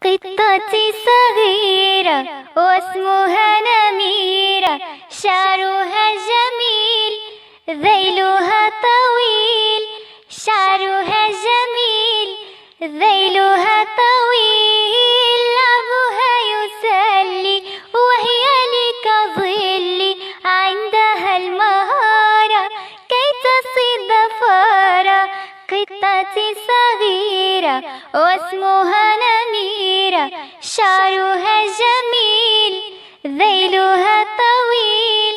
قطتي صغيرة واسمها نميرة، شعرها جميل ذيلها طويل، شعرها جميل ذيلها طويل، لعبها يسلي وهي لي كظلي، عندها المهارة كي تصيد ظفارة. قطتي صغيرة واسمها نميرة، شعرها جميل ذيلها طويل،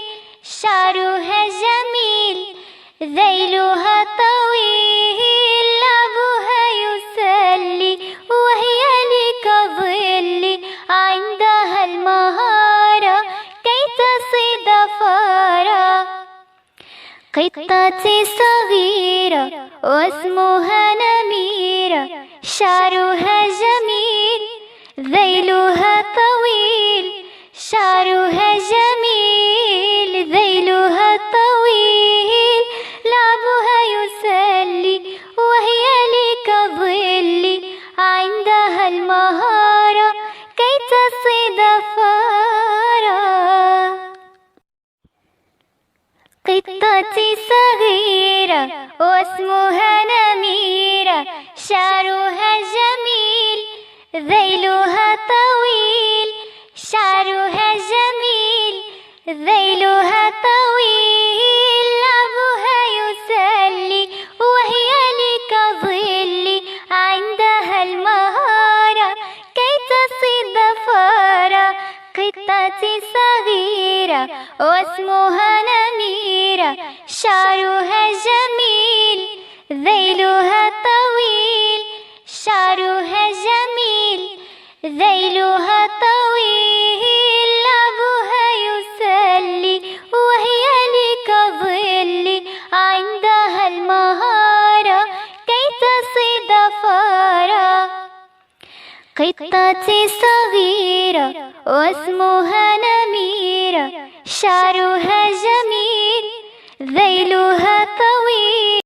شعرها جميل ذيلها طويل، لعبها يسلي وهي لي كظلي، عندها المهارة كي تصيد ظفارة. قطتي صغيرة واسمها نميرة، شعرها جميل ذيلها طويل، شعرها جميل ذيلها طويل، لعبها يسلي وهي لي كظلي، عندها المهارة كي تصيد ظفارة. قطتي صغيرة واسمها نميرة، شعرها جميل ذيلها طويل، شعرها جميل ذيلها طويل، لعبها يسلي وهي لي كظلي، عندها المهارة كي تصيد ظفارة. قطتي صغيرة واسمها نميرة، شعرها جميل ذيلها طويل، شعرها جميل ذيلها طويل، لعبها يسلي وهي لي كظلي، عندها المهارة كي تصيد ظفارة. قطتي صغيرة واسمها نميرة، شعرها جميل ذيلها